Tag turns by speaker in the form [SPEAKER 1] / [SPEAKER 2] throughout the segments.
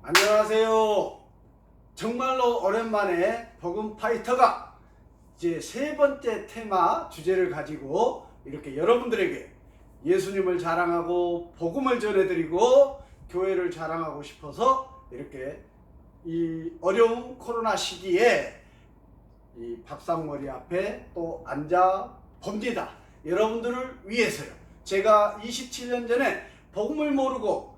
[SPEAKER 1] 안녕하세요. 정말로 오랜만에 복음 파이터가 이제 세 번째 테마 주제를 가지고 이렇게 여러분들에게 예수님을 자랑하고 복음을 전해드리고 교회를 자랑하고 싶어서 이렇게 이 어려운 코로나 시기에 이 밥상머리 앞에 또 앉아 봅니다. 여러분들을 위해서요. 제가 27년 전에 복음을 모르고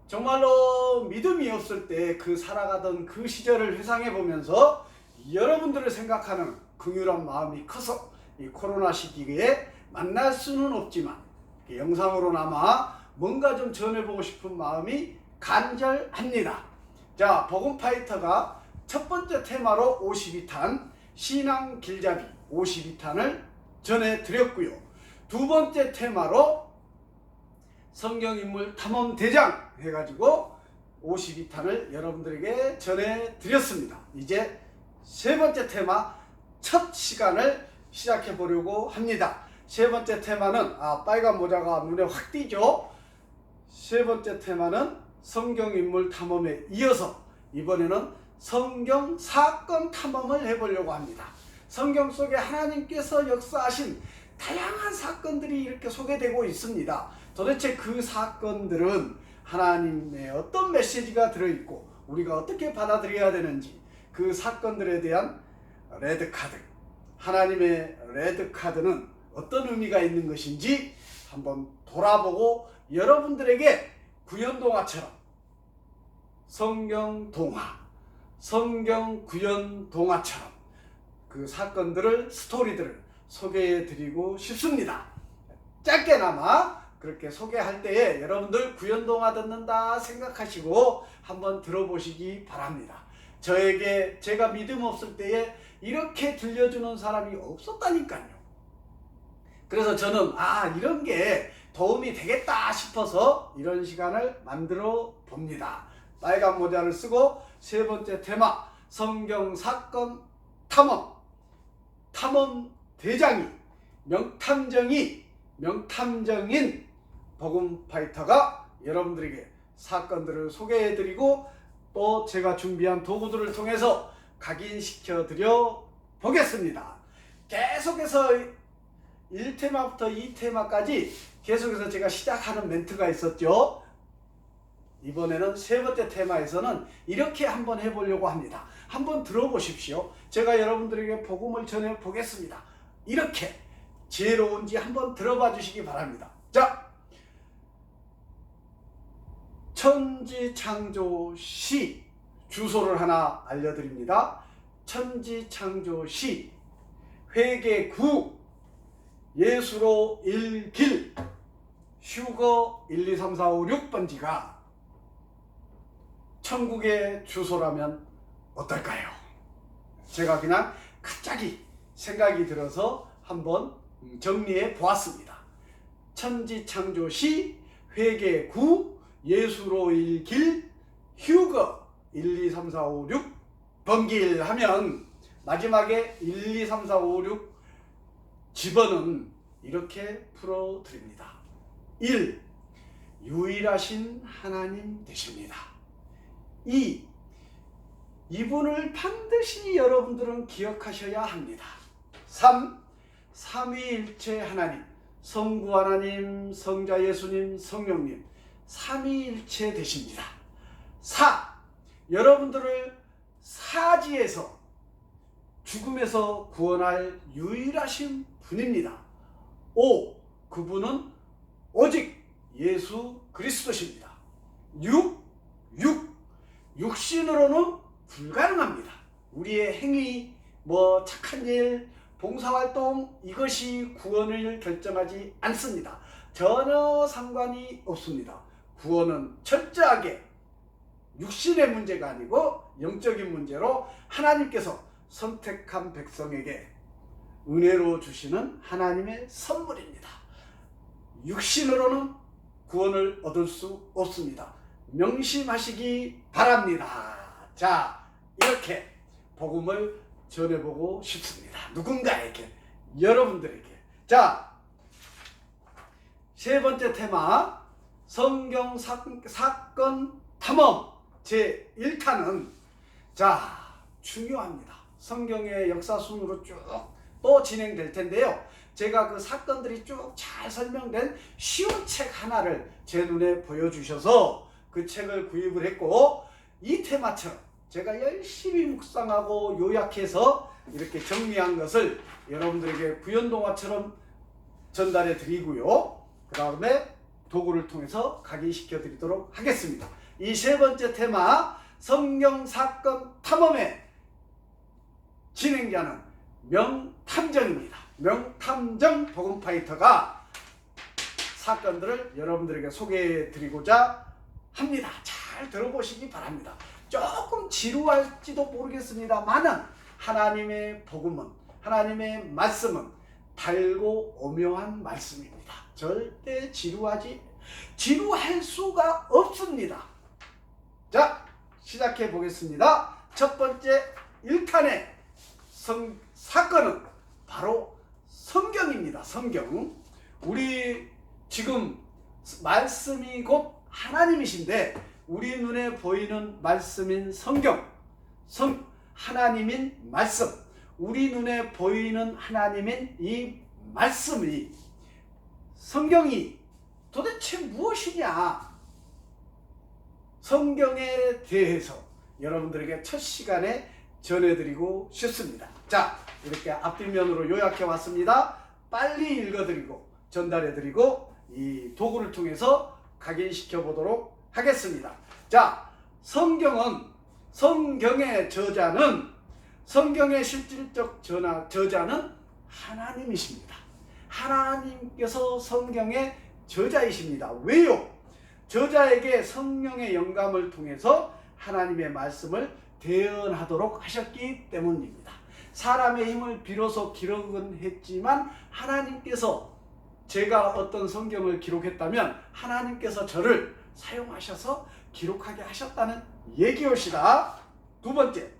[SPEAKER 1] 정말로 믿음이 없을 때 그 살아가던 그 시절을 회상해 보면서 여러분들을 생각하는 긍휼한 마음이 커서 이 코로나 시기에 만날 수는 없지만 영상으로나마 뭔가 좀 전해보고 싶은 마음이 간절합니다. 자, 복음 파이터가 첫 번째 테마로 52탄 신앙 길잡이 52탄을 전해드렸고요. 두 번째 테마로 성경인물 탐험 대장 해가지고 52탄을 여러분들에게 전해드렸습니다. 이제 세 번째 테마 첫 시간을 시작해 보려고 합니다. 세 번째 테마는 빨간 모자가 눈에 확 띄죠. 세 번째 테마는 성경인물 탐험에 이어서 이번에는 성경 사건 탐험을 해보려고 합니다. 성경 속에 하나님께서 역사하신 다양한 사건들이 이렇게 소개되고 있습니다. 도대체 그 사건들은 하나님의 어떤 메시지가 들어있고 우리가 어떻게 받아들여야 되는지, 그 사건들에 대한 레드카드, 하나님의 레드카드는 어떤 의미가 있는 것인지 한번 돌아보고 여러분들에게 구연동화처럼 성경동화, 성경구연동화처럼 그 사건들을, 스토리들을 소개해 드리고 싶습니다. 짧게나마 그렇게 소개할 때에 여러분들 구연동화 듣는다 생각하시고 한번 들어보시기 바랍니다. 제가 믿음 없을 때에 이렇게 들려주는 사람이 없었다니까요. 그래서 저는 이런 게 도움이 되겠다 싶어서 이런 시간을 만들어 봅니다. 빨간 모자를 쓰고 세 번째 테마 성경 사건 탐험, 탐험 대장이 명탐정인 복음 파이터가 여러분들에게 사건들을 소개해드리고 또 제가 준비한 도구들을 통해서 각인시켜 드려 보겠습니다. 계속해서 1테마부터 2테마까지 계속해서 제가 시작하는 멘트가 있었죠. 이번에는 세 번째 테마에서는 이렇게 한번 해보려고 합니다. 한번 들어보십시오. 제가 여러분들에게 복음을 전해 보겠습니다. 이렇게 지혜로운지 한번 들어봐 주시기 바랍니다. 자, 천지창조시 주소를 하나 알려드립니다. 천지창조시 회계구 예수로 1길 휴거 1, 2, 3, 4, 5, 6번지가 천국의 주소라면 어떨까요? 제가 그냥 갑자기 생각이 들어서 한번 정리해 보았습니다. 천지창조시 회계구 예수로 1길 휴거 1, 2, 3, 4, 5, 6번길 하면 마지막에 1, 2, 3, 4, 5, 6 집어는 이렇게 풀어드립니다. 1. 유일하신 하나님 되십니다. 2. 이분을 반드시 여러분들은 기억하셔야 합니다. 3. 삼위일체 하나님, 성부 하나님, 성자 예수님, 성령님 삼위일체 되십니다. 4. 여러분들을 사지에서, 죽음에서 구원할 유일하신 분입니다. 5. 그분은 오직 예수 그리스도십니다. 6. 육신으로는 불가능합니다. 우리의 행위, 착한 일, 봉사활동, 이것이 구원을 결정하지 않습니다. 전혀 상관이 없습니다. 구원은 철저하게 육신의 문제가 아니고 영적인 문제로 하나님께서 선택한 백성에게 은혜로 주시는 하나님의 선물입니다. 육신으로는 구원을 얻을 수 없습니다. 명심하시기 바랍니다. 자, 이렇게 복음을 전해보고 싶습니다. 누군가에게, 여러분들에게. 자, 세 번째 테마 성경 사건 탐험 제1탄은 자 중요합니다. 성경의 역사순으로 쭉 또 진행될 텐데요. 제가 그 사건들이 쭉 잘 설명된 쉬운 책 하나를 제 눈에 보여주셔서 그 책을 구입을 했고, 이 테마처럼 제가 열심히 묵상하고 요약해서 이렇게 정리한 것을 여러분들에게 구연동화처럼 전달해 드리고요. 그 다음에 도구를 통해서 각인시켜 드리도록 하겠습니다. 이 세 번째 테마, 성경 사건 탐험의 진행자는 명탐정입니다. 명탐정 복음파이터가 사건들을 여러분들에게 소개해 드리고자 합니다. 잘 들어보시기 바랍니다. 조금 지루할지도 모르겠습니다만은 하나님의 복음은, 하나님의 말씀은 달고 오묘한 말씀입니다. 절대 지루할 수가 없습니다. 자, 시작해 보겠습니다. 첫 번째 1탄의 사건은 바로 성경입니다. 성경. 우리 지금 말씀이 곧 하나님이신데 우리 눈에 보이는 말씀인 성경, 하나님인 말씀, 우리 눈에 보이는 하나님인 이 말씀이, 성경이 도대체 무엇이냐, 성경에 대해서 여러분들에게 첫 시간에 전해드리고 싶습니다. 자, 이렇게 앞뒷면으로 요약해 왔습니다. 빨리 읽어드리고 전달해드리고 이 도구를 통해서 각인시켜 보도록 하겠습니다. 자, 성경의 저자는, 성경의 실질적 저자는 하나님이십니다. 하나님께서 성경의 저자이십니다. 왜요? 저자에게 성령의 영감을 통해서 하나님의 말씀을 대언하도록 하셨기 때문입니다. 사람의 힘을 빌어서 기록은 했지만 하나님께서, 제가 어떤 성경을 기록했다면 하나님께서 저를 사용하셔서 기록하게 하셨다는 얘기였시다. 두 번째,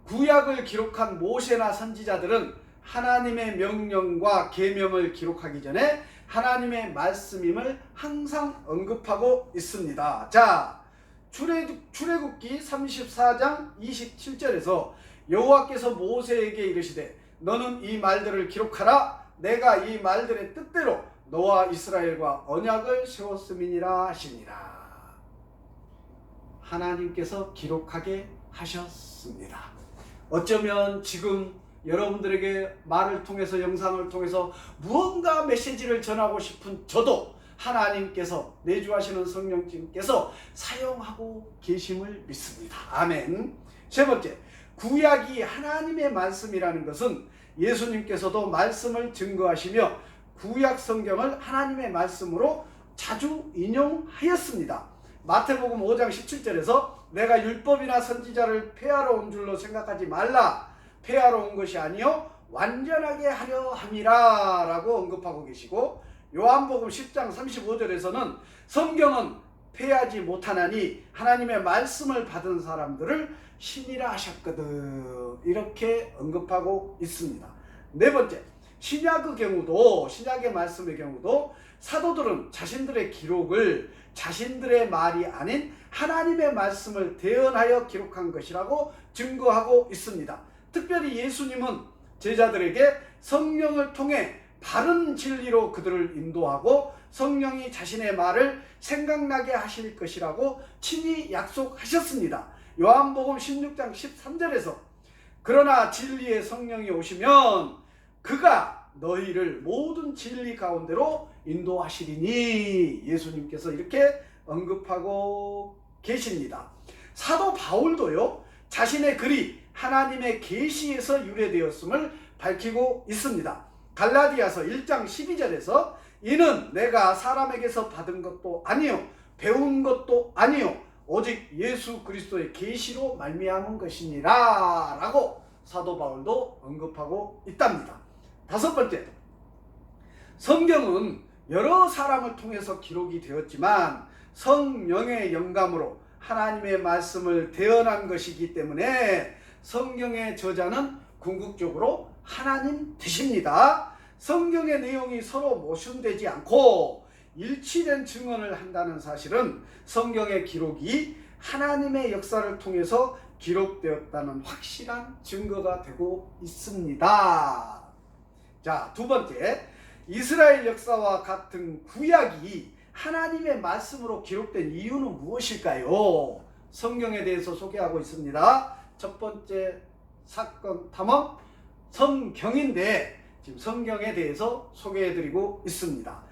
[SPEAKER 1] 구약을 기록한 모세나 선지자들은 하나님의 명령과 계명을 기록하기 전에 하나님의 말씀임을 항상 언급하고 있습니다. 자, 출애굽기 34장 27절에서 여호와께서 모세에게 이르시되 너는 이 말들을 기록하라. 내가 이 말들의 뜻대로 너와 이스라엘과 언약을 세웠음이니라 하시니라. 하나님께서 기록하게 하셨습니다. 어쩌면 지금 여러분들에게 말을 통해서, 영상을 통해서 무언가 메시지를 전하고 싶은 저도 하나님께서, 내주하시는 성령님께서 사용하고 계심을 믿습니다. 아멘. 세 번째, 구약이 하나님의 말씀이라는 것은 예수님께서도 말씀을 증거하시며 구약 성경을 하나님의 말씀으로 자주 인용하였습니다. 마태복음 5장 17절에서 내가 율법이나 선지자를 폐하러 온 줄로 생각하지 말라. 폐하러 온 것이 아니요 완전하게 하려 함이라 라고 언급하고 계시고, 요한복음 10장 35절에서는 성경은 폐하지 못하나니 하나님의 말씀을 받은 사람들을 신이라 하셨거든, 이렇게 언급하고 있습니다. 네 번째, 신약의 말씀의 경우도 사도들은 자신들의 기록을 자신들의 말이 아닌 하나님의 말씀을 대언하여 기록한 것이라고 증거하고 있습니다. 특별히 예수님은 제자들에게 성령을 통해 바른 진리로 그들을 인도하고 성령이 자신의 말을 생각나게 하실 것이라고 친히 약속하셨습니다. 요한복음 16장 13절에서 그러나 진리의 성령이 오시면 그가 너희를 모든 진리 가운데로 인도하시리니, 예수님께서 이렇게 언급하고 계십니다. 사도 바울도요, 자신의 글이 하나님의 계시에서 유래되었음을 밝히고 있습니다. 갈라디아서 1장 12절에서 이는 내가 사람에게서 받은 것도 아니요 배운 것도 아니요 오직 예수 그리스도의 계시로 말미암은 것이니라 라고 사도 바울도 언급하고 있답니다. 다섯 번째, 성경은 여러 사람을 통해서 기록이 되었지만 성령의 영감으로 하나님의 말씀을 대언한 것이기 때문에 성경의 저자는 궁극적으로 하나님 되십니다. 성경의 내용이 서로 모순되지 않고 일치된 증언을 한다는 사실은 성경의 기록이 하나님의 역사를 통해서 기록되었다는 확실한 증거가 되고 있습니다. 자, 두 번째, 이스라엘 역사와 같은 구약이 하나님의 말씀으로 기록된 이유는 무엇일까요? 성경에 대해서 소개하고 있습니다. 첫 번째 사건 탐험, 성경인데 지금 성경에 대해서 소개해드리고 있습니다.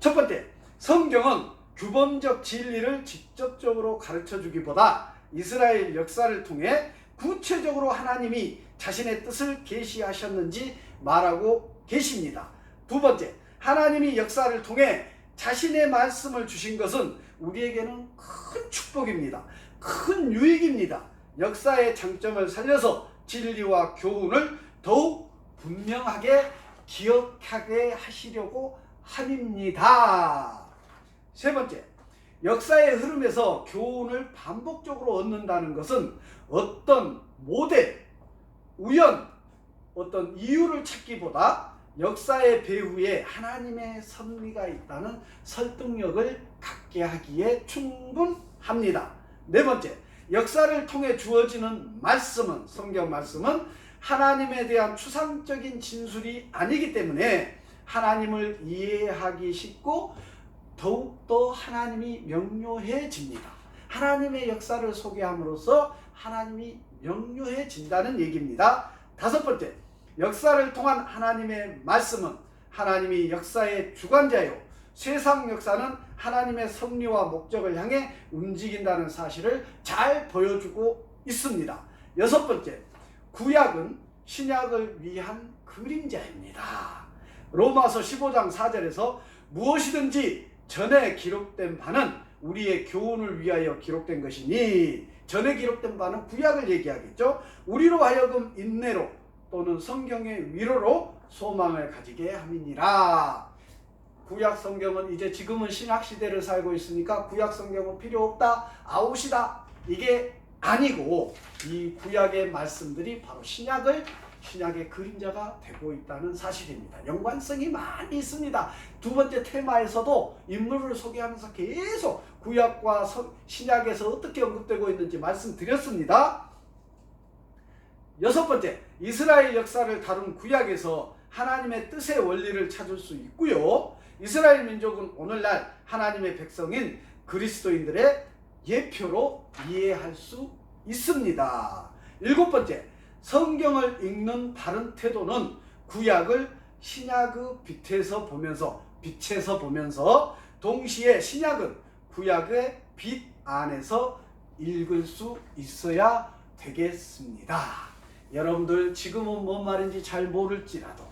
[SPEAKER 1] 첫 번째, 성경은 규범적 진리를 직접적으로 가르쳐주기보다 이스라엘 역사를 통해 구체적으로 하나님이 자신의 뜻을 계시하셨는지 말하고 계십니다. 두 번째, 하나님이 역사를 통해 자신의 말씀을 주신 것은 우리에게는 큰 축복입니다. 큰 유익입니다. 역사의 장점을 살려서 진리와 교훈을 더욱 분명하게 기억하게 하시려고 함입니다. 세 번째, 역사의 흐름에서 교훈을 반복적으로 얻는다는 것은 어떤 모델, 우연, 어떤 이유를 찾기보다 역사의 배후에 하나님의 섭리가 있다는 설득력을 갖게 하기에 충분합니다. 네 번째, 역사를 통해 주어지는 말씀은, 성경 말씀은 하나님에 대한 추상적인 진술이 아니기 때문에 하나님을 이해하기 쉽고 더욱더 하나님이 명료해집니다. 하나님의 역사를 소개함으로써 하나님이 명료해진다는 얘기입니다. 다섯 번째, 역사를 통한 하나님의 말씀은 하나님이 역사의 주관자요, 세상 역사는 하나님의 섭리와 목적을 향해 움직인다는 사실을 잘 보여주고 있습니다. 여섯 번째, 구약은 신약을 위한 그림자입니다. 로마서 15장 4절에서 무엇이든지 전에 기록된 바는 우리의 교훈을 위하여 기록된 것이니, 전에 기록된 바는 구약을 얘기하겠죠. 우리로 하여금 인내로 또는 성경의 위로로 소망을 가지게 함이니라. 구약 성경은 이제 지금은 신약 시대를 살고 있으니까 구약 성경은 필요 없다, 아웃이다, 이게 아니고 이 구약의 말씀들이 바로 신약의 그림자가 되고 있다는 사실입니다. 연관성이 많이 있습니다. 두 번째 테마에서도 인물을 소개하면서 계속 구약과 신약에서 어떻게 언급되고 있는지 말씀드렸습니다. 여섯 번째, 이스라엘 역사를 다룬 구약에서 하나님의 뜻의 원리를 찾을 수 있고요. 이스라엘 민족은 오늘날 하나님의 백성인 그리스도인들의 예표로 이해할 수 있습니다. 일곱 번째, 성경을 읽는 바른 태도는 구약을 신약의 빛에서 보면서 동시에 신약은 구약의 빛 안에서 읽을 수 있어야 되겠습니다. 여러분들 지금은 뭔 말인지 잘 모를지라도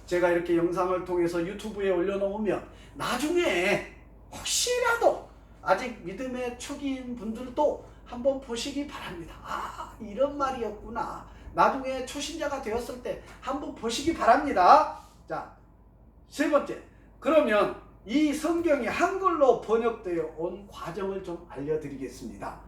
[SPEAKER 1] 제가 이렇게 영상을 통해서 유튜브에 올려놓으면 나중에 혹시라도 아직 믿음의 초기인 분들도 한번 보시기 바랍니다. 아, 이런 말이었구나. 나중에 초신자가 되었을 때 한번 보시기 바랍니다. 자, 세 번째, 그러면 이 성경이 한글로 번역되어 온 과정을 좀 알려드리겠습니다.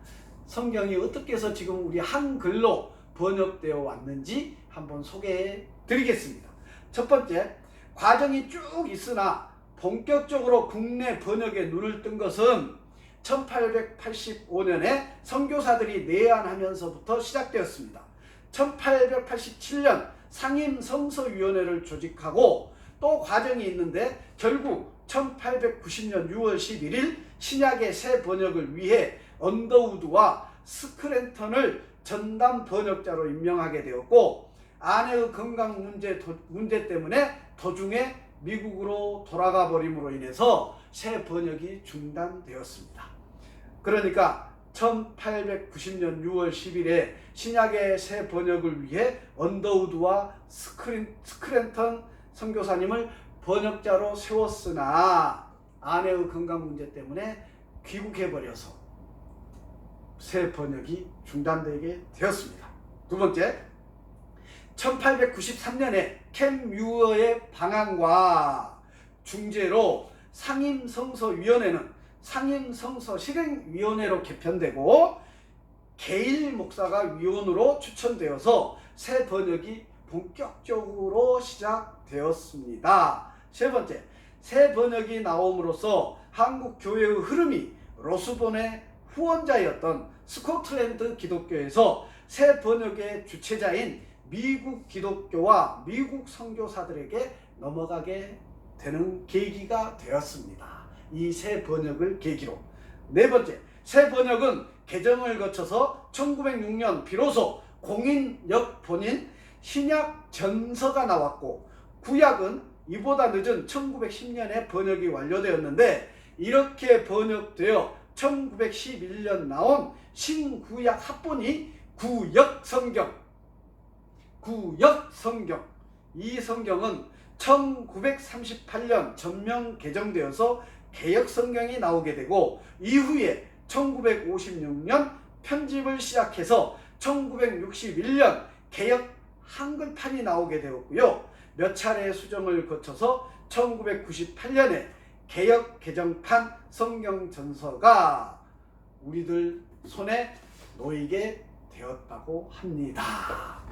[SPEAKER 1] 성경이 어떻게 해서 지금 우리 한글로 번역되어 왔는지 한번 소개해 드리겠습니다. 첫 번째, 과정이 쭉 있으나 본격적으로 국내 번역에 눈을 뜬 것은 1885년에 선교사들이 내한하면서부터 시작되었습니다. 1887년 상임성서위원회를 조직하고 또 과정이 있는데 결국 1890년 6월 11일 신약의 새 번역을 위해 언더우드와 스크랜턴을 전담 번역자로 임명하게 되었고, 아내의 건강 문제 때문에 도중에 미국으로 돌아가 버림으로 인해서 새 번역이 중단되었습니다. 그러니까 1890년 6월 10일에 신약의 새 번역을 위해 언더우드와 스크랜턴 선교사님을 번역자로 세웠으나 아내의 건강 문제 때문에 귀국해버려서 새 번역이 중단되게 되었습니다. 두 번째, 1893년에 캠 뮤어의 방한과 중재로 상임성서위원회는 상임성서실행위원회로 개편되고 게일 목사가 위원으로 추천되어서 새 번역이 본격적으로 시작되었습니다. 세 번째, 새 번역이 나옴으로써 한국 교회의 흐름이 로스본의 후원자였던 스코틀랜드 기독교에서 새 번역의 주체자인 미국 기독교와 미국 선교사들에게 넘어가게 되는 계기가 되었습니다. 이 새 번역을 계기로. 네 번째, 새 번역은 개정을 거쳐서 1906년 비로소 공인 역본인 신약 전서가 나왔고, 구약은 이보다 늦은 1910년에 번역이 완료되었는데, 이렇게 번역되어 1911년 나온 신구약 합본이 구역성경. 이 성경은 1938년 전면 개정되어서 개역성경이 나오게 되고, 이후에 1956년 편집을 시작해서 1961년 개역 한글판이 나오게 되었고요. 몇 차례 수정을 거쳐서 1998년에 개역 개정판 성경 전서가 우리들 손에 놓이게 되었다고 합니다.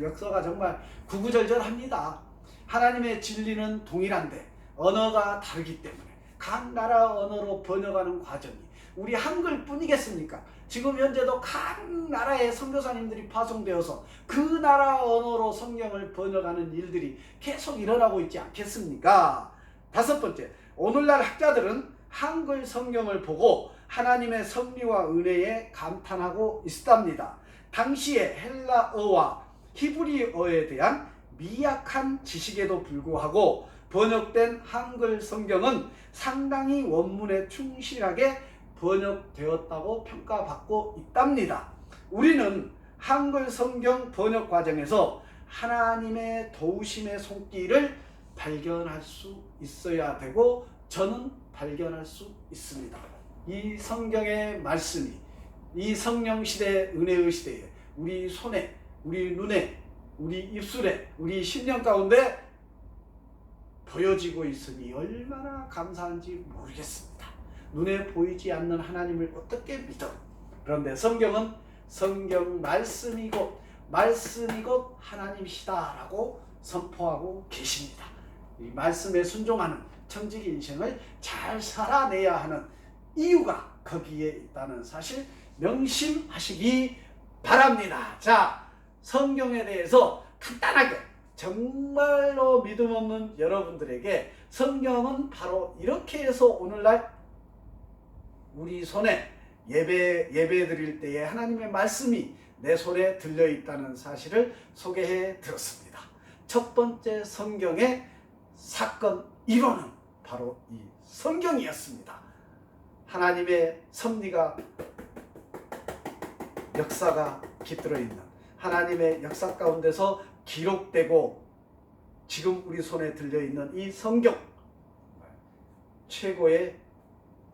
[SPEAKER 1] 역사가 정말 구구절절합니다. 하나님의 진리는 동일한데 언어가 다르기 때문에 각 나라 언어로 번역하는 과정이 우리 한글뿐이겠습니까? 지금 현재도 각 나라의 선교사님들이 파송되어서 그 나라 언어로 성경을 번역하는 일들이 계속 일어나고 있지 않겠습니까? 다섯 번째, 오늘날 학자들은 한글 성경을 보고 하나님의 섭리와 은혜에 감탄하고 있답니다. 당시의 헬라어와 히브리어에 대한 미약한 지식에도 불구하고 번역된 한글 성경은 상당히 원문에 충실하게 번역되었다고 평가받고 있답니다. 우리는 한글 성경 번역 과정에서 하나님의 도우심의 손길을 발견할 수 있어야 되고, 저는 발견할 수 있습니다. 이 성경의 말씀이 이 성령 시대, 은혜의 시대에 우리 손에, 우리 눈에, 우리 입술에, 우리 심령 가운데 보여지고 있으니 얼마나 감사한지 모르겠습니다. 눈에 보이지 않는 하나님을 어떻게 믿어? 그런데 성경은 성경 말씀이고 하나님이시다라고 선포하고 계십니다. 이 말씀에 순종하는 청지기 인생을 잘 살아내야 하는 이유가 거기에 있다는 사실 명심하시기 바랍니다. 자, 성경에 대해서 간단하게, 정말로 믿음 없는 여러분들에게 성경은 바로 이렇게 해서 오늘날 우리 손에 예배 드릴 때에 하나님의 말씀이 내 손에 들려 있다는 사실을 소개해 드렸습니다. 첫 번째 성경의 사건 1호는 바로 이 성경이었습니다. 하나님의 섭리가, 역사가 깃들어 있는 하나님의 역사 가운데서 기록되고 지금 우리 손에 들려 있는 이 성경, 최고의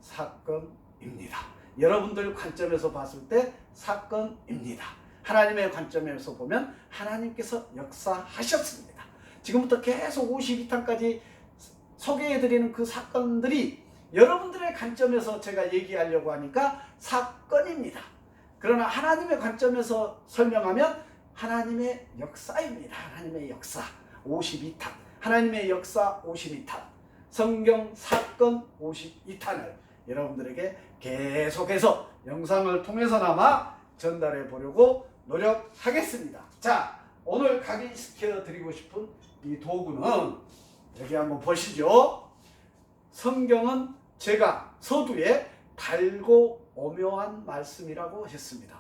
[SPEAKER 1] 사건입니다. 여러분들 관점에서 봤을 때 사건입니다. 하나님의 관점에서 보면 하나님께서 역사하셨습니다. 지금부터 계속 52탄까지 소개해드리는 그 사건들이 여러분들의 관점에서 제가 얘기하려고 하니까 사건입니다. 그러나 하나님의 관점에서 설명하면 하나님의 역사입니다. 하나님의 역사 52탄, 하나님의 역사 52탄, 성경 사건 52탄을 여러분들에게 계속해서 영상을 통해서나마 전달해 보려고 노력하겠습니다. 자, 오늘 각인시켜 드리고 싶은 이 도구는 여기 한번 보시죠. 성경은 제가 서두에 달고 오묘한 말씀이라고 했습니다.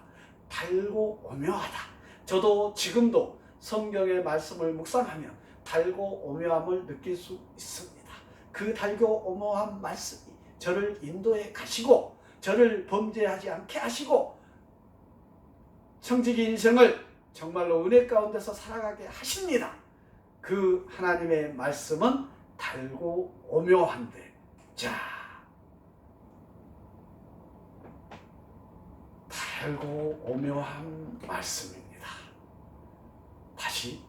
[SPEAKER 1] 달고 오묘하다. 저도 지금도 성경의 말씀을 묵상하면 달고 오묘함을 느낄 수 있습니다. 그 달고 오묘한 말씀이 저를 인도해 가시고 저를 범죄하지 않게 하시고 청지기 인생을 정말로 은혜 가운데서 살아가게 하십니다. 그 하나님의 말씀은 달고 오묘한데, 자, 달고 오묘한 말씀입니다. 다시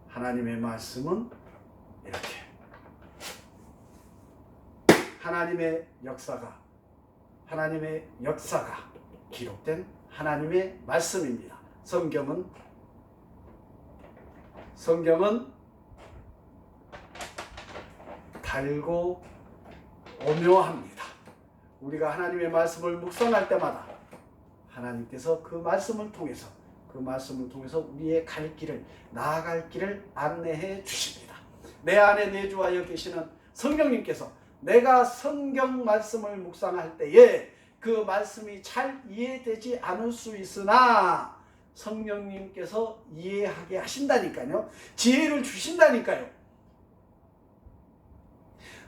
[SPEAKER 1] 하나님의 말씀은 이렇게 하나님의 역사가 기록된 하나님의 말씀입니다. 성경은 달고 오묘합니다. 우리가 하나님의 말씀을 묵상할 때마다 하나님께서 그 말씀을 통해서 우리의 갈 길을, 나아갈 길을 안내해 주십니다. 내 안에 내주하여 계시는 성령님께서 내가 성경 말씀을 묵상할 때에 그 말씀이 잘 이해되지 않을 수 있으나 성령님께서 이해하게 하신다니까요. 지혜를 주신다니까요.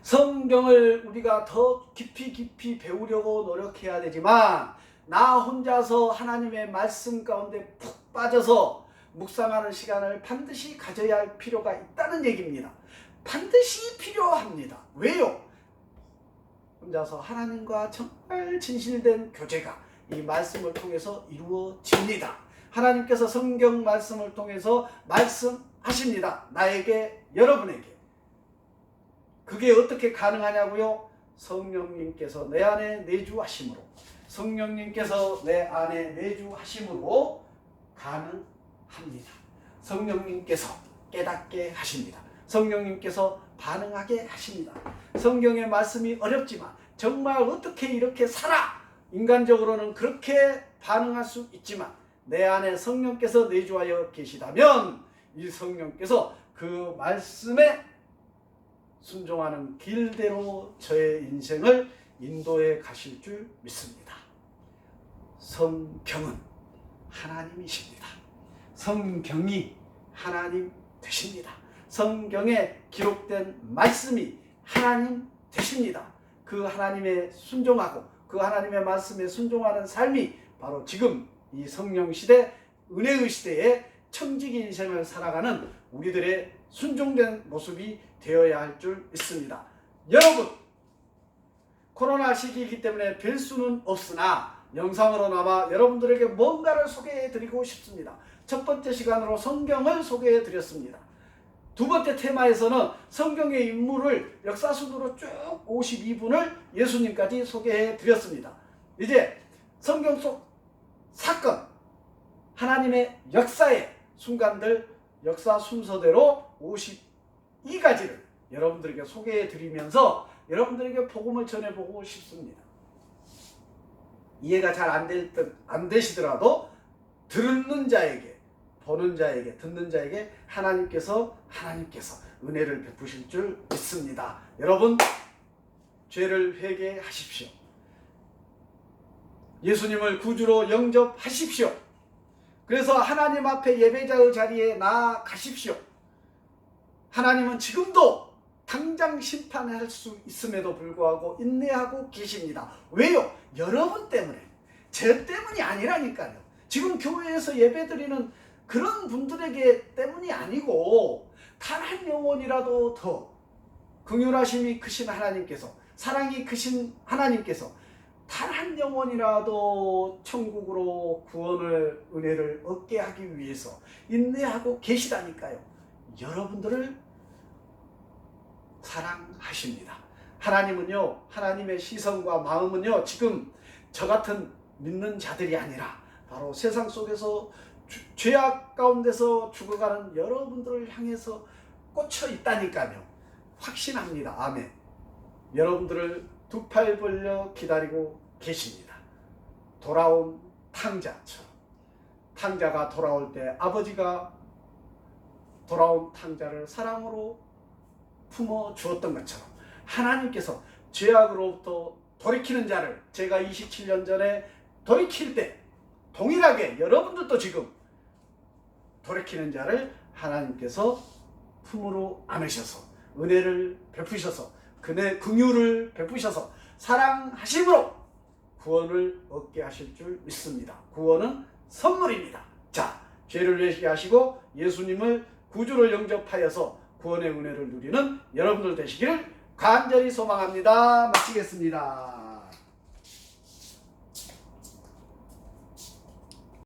[SPEAKER 1] 성경을 우리가 더 깊이 배우려고 노력해야 되지만 나 혼자서 하나님의 말씀 가운데 푹 빠져서 묵상하는 시간을 반드시 가져야 할 필요가 있다는 얘기입니다. 반드시 필요합니다. 왜요? 혼자서 하나님과 정말 진실된 교제가 이 말씀을 통해서 이루어집니다. 하나님께서 성경 말씀을 통해서 말씀하십니다. 나에게, 여러분에게. 그게 어떻게 가능하냐고요? 성령님께서 내 안에 내주하심으로, 성령님께서 내 안에 내주하심으로 가능합니다. 성령님께서 깨닫게 하십니다. 성령님께서 반응하게 하십니다. 성경의 말씀이 어렵지만 정말 어떻게 이렇게 살아? 인간적으로는 그렇게 반응할 수 있지만 내 안에 성령께서 내주하여 계시다면 이 성령께서 그 말씀에 순종하는 길대로 저의 인생을 인도해 가실 줄 믿습니다. 성경은 하나님이십니다. 성경이 하나님 되십니다. 성경에 기록된 말씀이 하나님 되십니다. 그 하나님의 순종하고 그 하나님의 말씀에 순종하는 삶이 바로 지금 이 성령 시대, 은혜의 시대에 청지기 인생을 살아가는 우리들의 순종된 모습이 되어야 할 줄 믿습니다. 여러분, 코로나 시기이기 때문에 뵐 수는 없으나 영상으로나마 여러분들에게 뭔가를 소개해 드리고 싶습니다. 첫 번째 시간으로 성경을 소개해 드렸습니다. 두 번째 테마에서는 성경의 인물을 역사순으로 쭉 52분을 예수님까지 소개해 드렸습니다. 이제 성경 속 사건, 하나님의 역사의 순간들, 역사 순서대로 52가지를 여러분들에게 소개해 드리면서 여러분들에게 복음을 전해보고 싶습니다. 이해가 잘 안 되시더라도 듣는 자에게, 보는 자에게, 듣는 자에게 하나님께서 은혜를 베푸실 줄 믿습니다. 여러분, 죄를 회개하십시오. 예수님을 구주로 영접하십시오. 그래서 하나님 앞에 예배자의 자리에 나아가십시오. 하나님은 지금도 당장 심판할 수 있음에도 불구하고 인내하고 계십니다. 왜요? 여러분 때문에, 제 때문이 아니라니까요. 지금 교회에서 예배드리는 그런 분들에게 때문이 아니고 단 한 영혼이라도 더 긍휼하심이 크신 하나님께서, 사랑이 크신 하나님께서 단 한 영혼이라도 천국으로 구원을, 은혜를 얻게 하기 위해서 인내하고 계시다니까요. 여러분들을 사랑하십니다. 하나님은요, 하나님의 시선과 마음은요, 지금 저 같은 믿는 자들이 아니라 바로 세상 속에서 죄악 가운데서 죽어가는 여러분들을 향해서 꽂혀 있다니까요. 확신합니다. 아멘. 여러분들을 두 팔 벌려 기다리고 계십니다. 돌아온 탕자처럼. 탕자가 돌아올 때 아버지가 돌아온 탕자를 사랑으로 품어 주었던 것처럼 하나님께서 죄악으로부터 돌이키는 자를, 제가 27년 전에 돌이킬 때 동일하게 여러분들도 지금 돌이키는 자를 하나님께서 품으로 안으셔서 은혜를 베푸셔서 그의 긍휼을 베푸셔서 사랑하심으로 구원을 얻게 하실 줄 믿습니다. 구원은 선물입니다. 자, 죄를 회개하시고 예수님을 구주로 영접하여서 구원의 은혜를 누리는 여러분들 되시기를 간절히 소망합니다. 마치겠습니다.